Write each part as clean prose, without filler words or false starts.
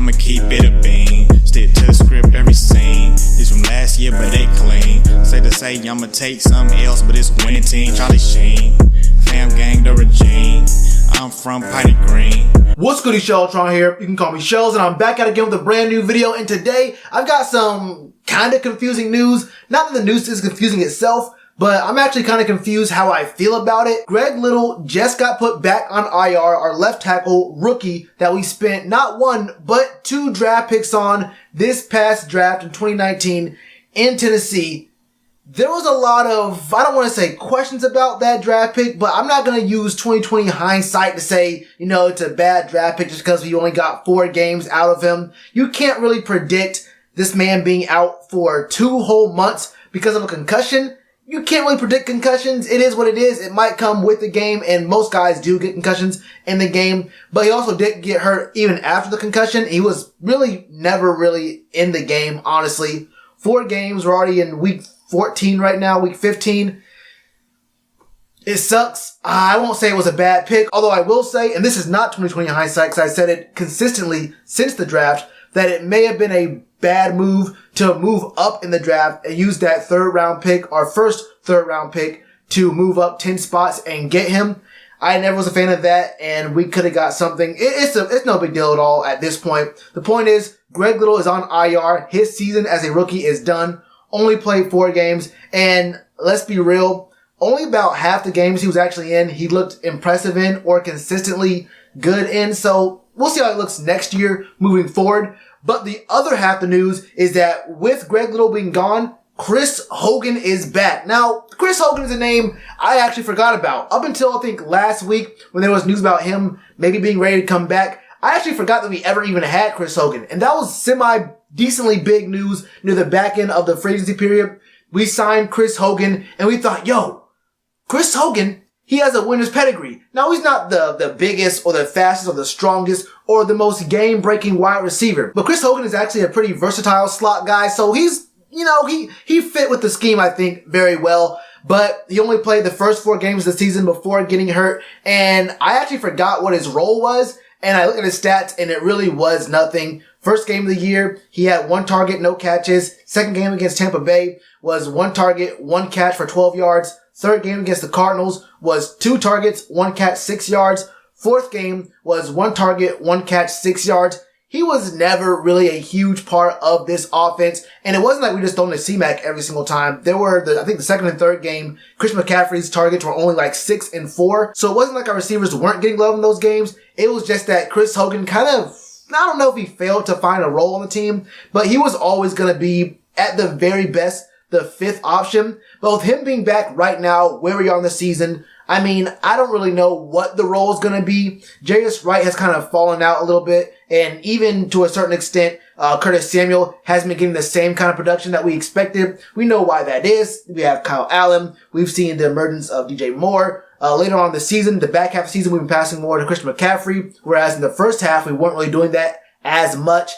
I'ma keep it a bean. Stick to the script, every scene. This from last year, but they clean. Say to say, I'ma take something else, but it's a winning team. Charlie Sheen, fam gang, the regime. I'm from Piney Green. What's good, Shellitronnn here. You can call me Shells, and I'm back at it again with a brand new video. And today, I've got some kind of confusing news. Not that the news is confusing itself, but I'm actually kind of confused how I feel about it. Greg Little just got put back on IR, our left tackle rookie that we spent not one, but 2 draft picks on this past draft in 2019 in Tennessee. There was a lot of, I don't want to say questions about that draft pick, but I'm not going to use 2020 hindsight to say, it's a bad draft pick just because we only got 4 games out of him. You can't really predict this man being out for 2 whole months because of a concussion. You can't really predict concussions. It is what it is. It might come with the game, and most guys do get concussions in the game. But he also didn't get hurt even after the concussion. He was really never really in the game, honestly. 4 games. We're already in week 14 right now, week 15. It sucks. I won't say it was a bad pick, although I will say, and this is not 2020 hindsight because I said it consistently since the draft, that it may have been a bad move to move up in the draft and use that 3rd round pick, our first 3rd round pick, to move up 10 spots and get him. I never was a fan of that, and we could have got something. It's no big deal at all at this point. The point is, Greg Little is on IR. His season as a rookie is done. Only played 4 games, and let's be real, only about half the games he was actually in, he looked impressive in or consistently good in. So we'll see how it looks next year moving forward. But the other half of the news is that with Greg Little being gone, Chris Hogan is back. Now, Chris Hogan is a name I actually forgot about. Up until I think last week when there was news about him maybe being ready to come back, I actually forgot that we ever even had Chris Hogan. And that was decently big news near the back end of the free agency period. We signed Chris Hogan and we thought, Chris Hogan, he has a winner's pedigree. Now, he's not the biggest or the fastest or the strongest or the most game-breaking wide receiver. But Chris Hogan is actually a pretty versatile slot guy. So he's, he fit with the scheme, I think, very well. But he only played the first 4 games of the season before getting hurt. And I actually forgot what his role was. And I looked at his stats and it really was nothing. First game of the year, he had 1 target, no catches. Second game against Tampa Bay was 1 target, 1 catch for 12 yards. Third game against the Cardinals was 2 targets, 1 catch, 6 yards. Fourth game was 1 target, 1 catch, 6 yards. He was never really a huge part of this offense. And it wasn't like we just thrown the C-Mac every single time. There were, I think the second and third game, Chris McCaffrey's targets were only like 6 and 4. So it wasn't like our receivers weren't getting love in those games. It was just that Chris Hogan kind of, I don't know if he failed to find a role on the team, but he was always going to be, at the very best, the 5th option. But with him being back right now, where we are in the season, I don't really know what the role is going to be. Jarius Wright has kind of fallen out a little bit, and even to a certain extent, Curtis Samuel hasn't been getting the same kind of production that we expected. We know why that is. We have Kyle Allen. We've seen the emergence of DJ Moore. Later on in the season, the back half of the season, we've been passing more to Christian McCaffrey, whereas in the first half, we weren't really doing that as much.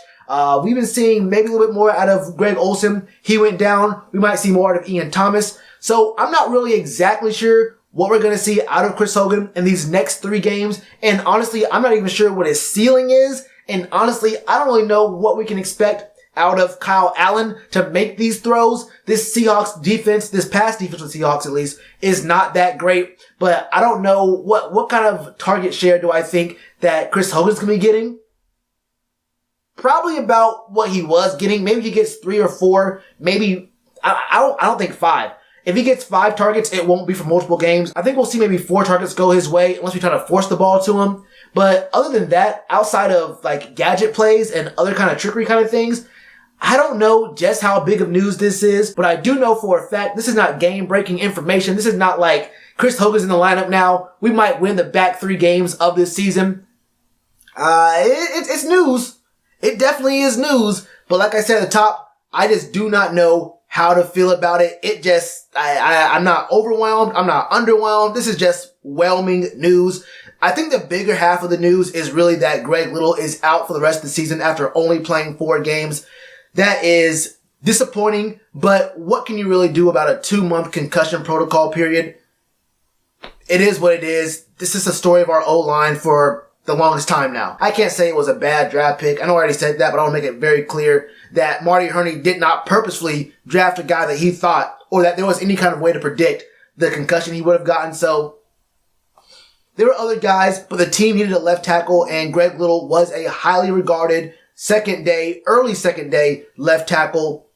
We've been seeing maybe a little bit more out of Greg Olsen. He went down. We might see more out of Ian Thomas. So I'm not really exactly sure what we're going to see out of Chris Hogan in these next 3 games. And honestly, I'm not even sure what his ceiling is. And honestly, I don't really know what we can expect out of Kyle Allen to make these throws. This Seahawks defense, this pass defense with Seahawks at least, is not that great. But I don't know what kind of target share do I think that Chris Hogan's going to be getting. Probably about what he was getting. Maybe he gets 3 or 4. Maybe, I don't think 5. If he gets 5 targets, it won't be for multiple games. I think we'll see maybe 4 targets go his way unless we try to force the ball to him. But other than that, outside of like gadget plays and other kind of trickery kind of things, I don't know just how big of news this is, but I do know for a fact this is not game-breaking information. This is not like Chris Hogan's in the lineup now. We might win the back 3 games of this season. It's news. It definitely is news. But like I said at the top, I just do not know how to feel about it. I'm not overwhelmed. I'm not underwhelmed. This is just whelming news. I think the bigger half of the news is really that Greg Little is out for the rest of the season after only playing 4 games. That is disappointing, but what can you really do about a 2-month concussion protocol period? It is what it is. This is the story of our O-line for the longest time now. I can't say it was a bad draft pick. I know I already said that, but I want to make it very clear that Marty Hurney did not purposefully draft a guy that he thought, or that there was any kind of way to predict the concussion he would have gotten. So there were other guys, but the team needed a left tackle, and Greg Little was a highly regarded early second day left tackle.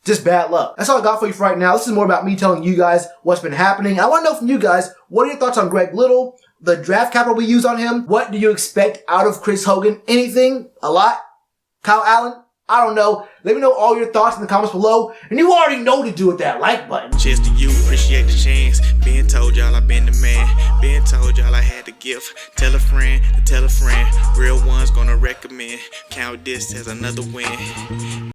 Just bad luck. That's all I got for you for right now. This is more about me telling you guys what's been happening. I want to know from you guys, what are your thoughts on Greg Little, the draft capital we use on him? What do you expect out of Chris Hogan? Anything? A lot? Kyle Allen? I don't know. Let me know all your thoughts in the comments below. And you already know to do with that like button. Cheers to you, appreciate the chance. Been told y'all I been the man. Been told y'all I had the gift. Tell a friend to tell a friend. Real ones gonna recommend. Count this as another win.